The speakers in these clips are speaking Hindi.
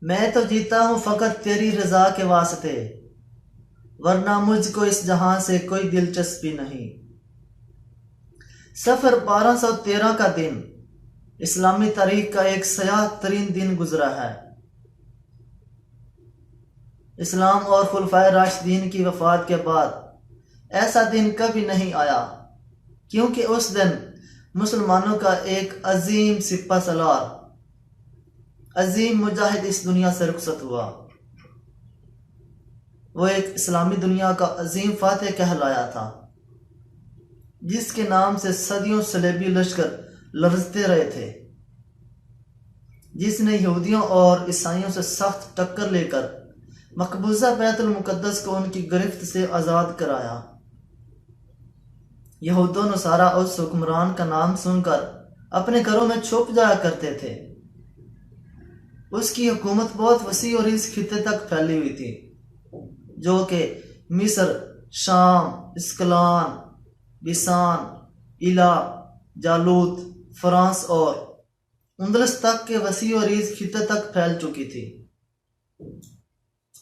मैं तो जीता हूँ फकत तेरी रजा के वास्ते, वरना मुझको इस जहां से कोई दिलचस्पी नहीं। सफर 1213 का दिन इस्लामी तारीख का एक सयाह तरीन दिन गुजरा है। इस्लाम और खुलफाए राशिदीन की वफात के बाद ऐसा दिन कभी नहीं आया, क्योंकि उस दिन मुसलमानों का एक अजीम सिपा सलार, अजीम मुजाहिद इस दुनिया से रुखसत हुआ। वो एक इस्लामी दुनिया का अजीम फातेह कहलाया था, जिसके नाम से सदियों सलेबी लश्कर लरजते रहे थे, जिसने यहूदियों और ईसाइयों से सख्त टक्कर लेकर मकबूजा बैतुल मुकद्दस को उनकी गिरफ्त से आज़ाद कराया। यहूद नसारा उस हुक्मरान का नाम सुनकर अपने घरों में छुप जाया करते थे। उसकी हुकूमत बहुत वसी और इस खित्ते तक फैली हुई थी, जो कि मिस्र, शाम, इस्कलान, बिसान, इला, जालूत, फ्रांस और उंदलस तक के वसी और इस खित्ते तक फैल चुकी थी।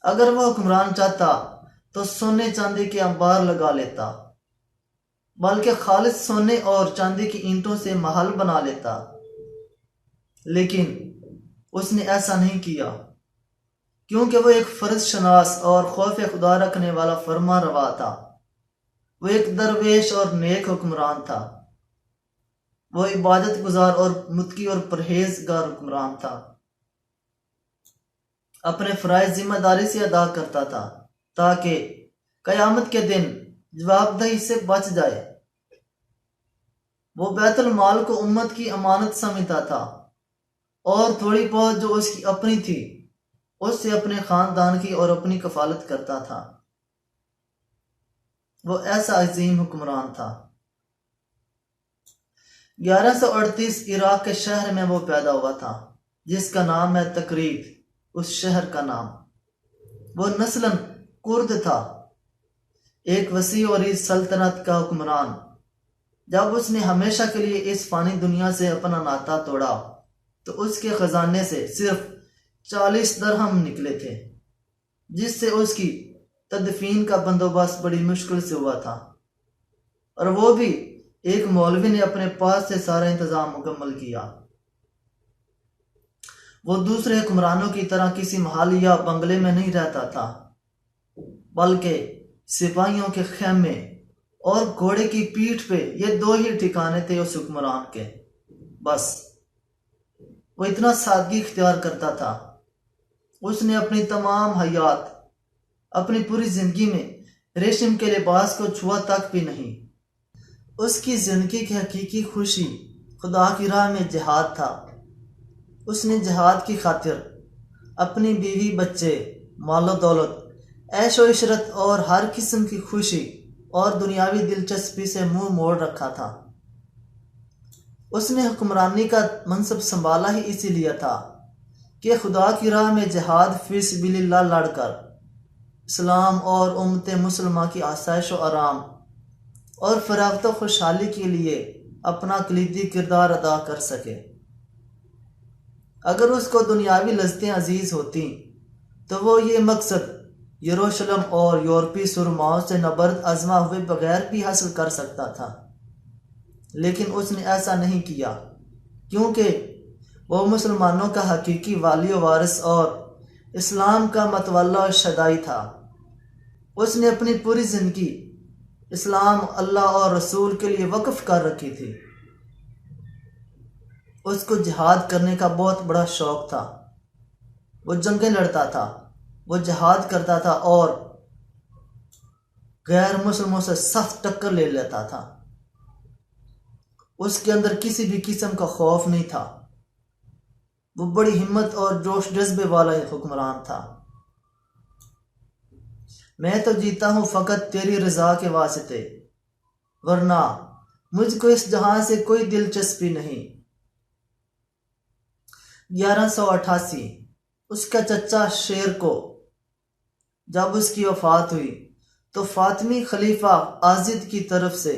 अगर वह हुक्मरान चाहता तो सोने चांदी के अंबार लगा लेता, बल्कि खालिस सोने और चांदी की ईंटों से महल बना लेता। लेकिन उसने ऐसा नहीं किया, क्योंकि वो एक फर्ज शनास और खौफ खुदा रखने वाला फरमा रवा था। वो एक दरवेश और नेक हुक्मरान था। वो इबादत गुजार और मुत्की और परहेजगार हुक्मरान था। अपने फराइज जिम्मेदारी से अदा करता था, ताकि कयामत के दिन जवाबदेही से बच जाए। वो बैतुल माल को उम्मत की अमानत समझता था, और थोड़ी बहुत जो उसकी अपनी थी उससे अपने खानदान की और अपनी कफालत करता था। वो ऐसा अजीम हुक्मरान था। 1138 इराक के शहर में वो पैदा हुआ था, जिसका नाम है तकरीत, उस शहर का नाम। वो नस्लन कुर्द था, एक वसी और इस सल्तनत का हुक्मरान। जब उसने हमेशा के लिए इस फानी दुनिया से अपना नाता तोड़ा, तो उसके खजाने से सिर्फ 40 दरहम निकले थे, जिससे उसकी तदफीन का बंदोबस्त बड़ी मुश्किल से हुआ था। और वो भी एक मौलवी ने अपने पास से सारा इंतजाम मुकम्मल किया। वो दूसरे हुक्मरानों की तरह किसी महल या बंगले में नहीं रहता था, बल्कि सिपाहियों के खेमे और घोड़े की पीठ पे ये दो ही ठिकाने थे उस हुक्मरान के। बस वो इतना सादगी इख्तियार करता था। उसने अपनी तमाम हयात, अपनी पूरी जिंदगी में रेशम के लिबास को छुआ तक भी नहीं। उसकी जिंदगी की हकीकी खुशी खुदा की राह में जिहाद था। उसने जिहाद की खातिर अपनी बीवी, बच्चे, मालो दौलत, ऐशो इशरत और हर किस्म की खुशी और दुनियावी दिलचस्पी से मुंह मोड़ रखा था। उसने हुक्मरानी का मनसब संभाला ही इसीलिए था कि खुदा की राह में जिहाद फी सबिलिल्लाह लड़कर इस्लाम और उम्मत मुसलमान की आसाइश और आराम और फरागत व खुशहाली के लिए अपना कलीदी किरदार अदा कर सके। अगर उसको दुनियावी लज्जतें अजीज होती तो वो ये मकसद यरूशलेम और यूरोपीय सुरमाओं से नबर्द आजमा हुए बगैर भी हासिल कर सकता था। लेकिन उसने ऐसा नहीं किया, क्योंकि वो मुसलमानों का हकीकी वाली वारिस और इस्लाम का मतवल्ला और शदाई था। उसने अपनी पूरी जिंदगी इस्लाम, अल्लाह और रसूल के लिए वक्फ कर रखी थी। उसको जिहाद करने का बहुत बड़ा शौक था। वो जंगें लड़ता था, वो जिहाद करता था और गैर मुसलमानों से सख्त टक्कर ले लेता था। उसके अंदर किसी भी किस्म का खौफ नहीं था। वो बड़ी हिम्मत और जोश जज्बे वाला हुक्मरान था। मैं तो जीता हूँ फकत तेरी रजा के वास्ते, वरना मुझको इस जहां से कोई दिलचस्पी नहीं। 1188 उसका चचा शेर को जब उसकी वफात हुई तो फातिमी खलीफा आजिद की तरफ से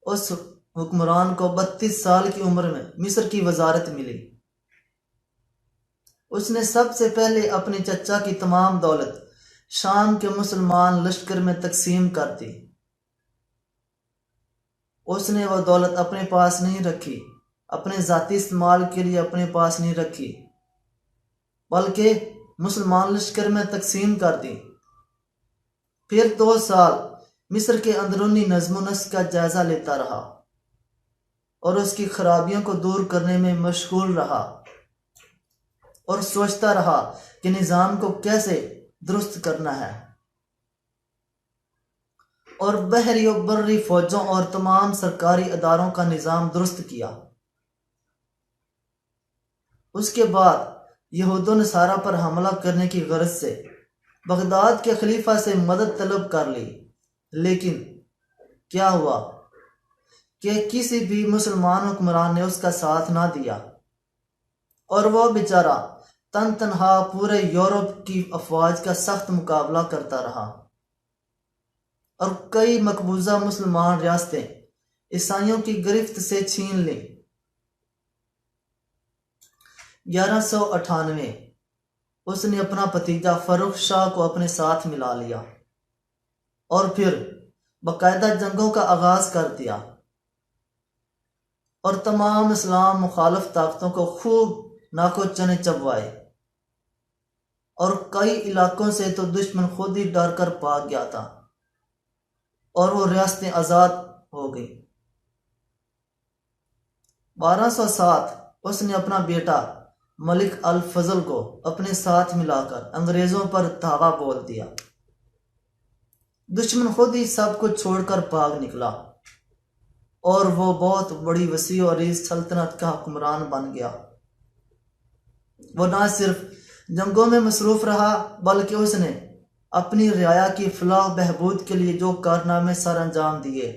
उस हुक्मरान को 32 साल की उम्र में मिस्र की वजारत मिली। उसने सबसे पहले अपने चचा की तमाम दौलत शाम के मुसलमान लश्कर में तकसीम कर दी। उसने वह दौलत अपने पास नहीं रखी, अपने जाती इस्तेमाल के लिए अपने पास नहीं रखी, बल्कि मुसलमान लश्कर में तकसीम कर दी। फिर 2 साल मिस्र के अंदरूनी नज़्म नस्क का जायजा लेता रहा और उसकी खराबियों को दूर करने में मशगूल रहा और सोचता रहा कि निज़ाम को कैसे दुरुस्त करना है, और बहरी और बर्री फौजों और तमाम सरकारी अदारों का निज़ाम दुरुस्त किया। उसके बाद यहूद नसारा पर हमला करने की गरज से बगदाद के खलीफा से मदद तलब कर ली, लेकिन क्या हुआ कि किसी भी मुसलमान हुक्मरान ने उसका साथ ना दिया और वह बेचारा तन तनहा पूरे यूरोप की अफवाज का सख्त मुकाबला करता रहा और कई मकबूजा मुसलमान रियासतें ईसाइयों की गिरफ्त से छीन ली। 1198 उसने अपना भतीजा फर्रुख शाह को अपने साथ मिला लिया और फिर बाकायदा जंगों का आगाज कर दिया और तमाम इस्लाम मुखालिफ ताकतों को खूब नाको चने चबवाए, और कई इलाकों से तो दुश्मन खुद ही डर कर भाग गया था और वो रियासतें आज़ाद हो गई। 1207 उसने अपना बेटा मलिक अल फजल को अपने साथ मिलाकर अंग्रेजों पर धावा बोल दिया। दुश्मन खुद ही सब कुछ छोड़कर भाग निकला और वो बहुत बड़ी वसी और इस सल्तनत का हुक्मरान बन गया। वो ना सिर्फ जंगों में मसरूफ रहा, बल्कि उसने अपनी रियाया की फलाह बहबूद के लिए जो कारनामे सर अंजाम दिए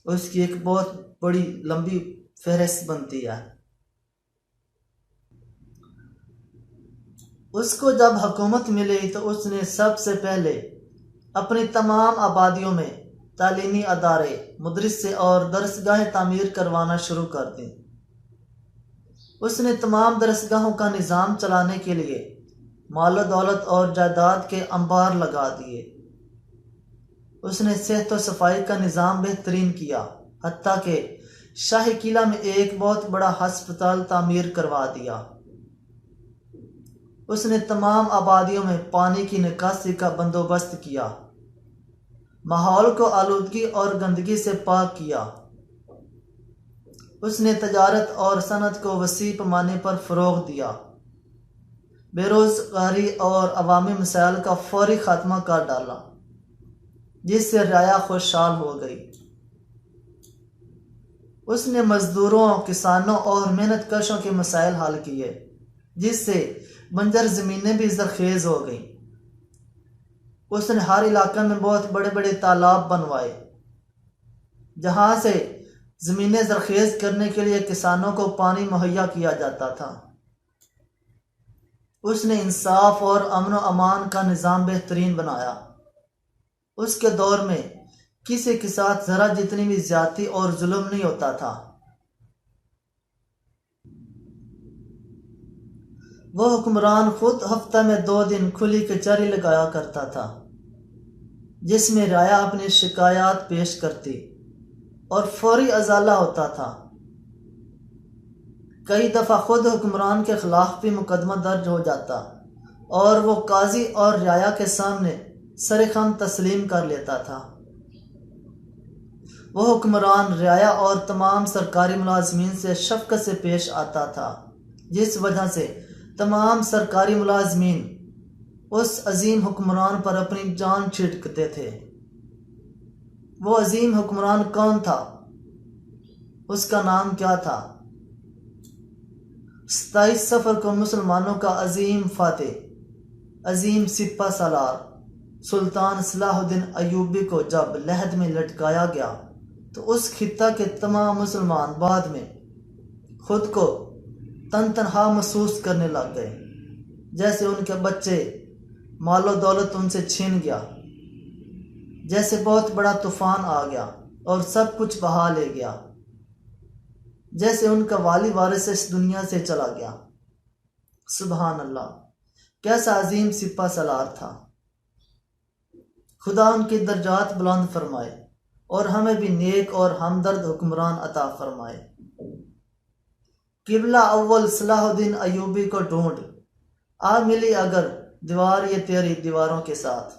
उसकी एक बहुत बड़ी लंबी फहरिस्त बनती है। उसको जब हुकूमत मिली तो उसने सबसे पहले अपनी तमाम आबादियों में तालीमी अदारे, मदरसे और दरसगाहें तामीर करवाना शुरू कर दी। उसने तमाम दरसगाहों का निज़ाम चलाने के लिए माल दौलत और जायदाद के अंबार लगा दिए। उसने सेहत व सफाई का निज़ाम बेहतरीन किया, हत्ता के शाही किला में एक बहुत बड़ा हस्पताल तामीर करवा दिया। उसने तमाम आबादियों में पानी की निकासी का बंदोबस्त किया, माहौल को आलूदगी और गंदगी से पाक किया। उसने तजारत और सनत को वसी पैमाने पर फ़रोग़ दिया, बेरोज़गारी और अवामी मसाइल का फौरी खात्मा कर डाला, जिससे रियाया खुशहाल हो गई। उसने मजदूरों, किसानों और मेहनत कशों के मसाइल हल किए, जिससे बंजर ज़मीनें भी ज़रखेज़ हो गईं। उसने हर इलाके में बहुत बड़े बड़े तालाब बनवाए, जहाँ से ज़मीनें ज़रखेज़ करने के लिए किसानों को पानी मुहैया किया जाता था। उसने इंसाफ और अमन व अमान का निज़ाम बेहतरीन बनाया। उसके दौर में किसी के साथ ज़रा जितनी भी ज़्यादती और जुल्म नहीं होता था। वह हुक्मरान खुद हफ्ता में 2 दिन खुली कचहरी लगाया करता था, जिसमें राया अपनी शिकायत पेश करती और फौरी अजाला होता था। कई दफ़ा खुद हुक्मरान के खिलाफ भी मुकदमा दर्ज हो जाता और वो काजी और राया के सामने सरेखम तस्लीम कर लेता था। वह हुक्मरान रियाया और तमाम सरकारी मुलाजमीन से शफ़क़त से पेश आता था, जिस वजह से तमाम सरकारी मुलाजमीन उस अजीम हुक्मरान पर अपनी जान छिड़कते थे। वो अजीम हुक्मरान कौन था? उसका नाम क्या था? 27 सफ़र को मुसलमानों का अजीम फातेह, अजीम सिपा सालार सुल्तान सलाहुद्दीन अयूबी को जब लहद में लटकाया गया तो उस खित्ता के तमाम मुसलमान बाद में खुद को तन तनहा महसूस करने लग गए, जैसे उनके बच्चे मालो दौलत उनसे छीन गया, जैसे बहुत बड़ा तूफान आ गया और सब कुछ बहा ले गया, जैसे उनका वाली वारिस इस दुनिया से चला गया। सुबहान अल्लाह, कैसा अजीम सिपा सलार था। खुदा उनके दर्जात बुलंद फरमाए और हमें भी नेक और हमदर्द हुक्मरान अता फरमाए। किबला अव्वल सलाहुद्दीन अयूबी को ढूंढ, आ मिली अगर दीवार ये तेरी दीवारों के साथ।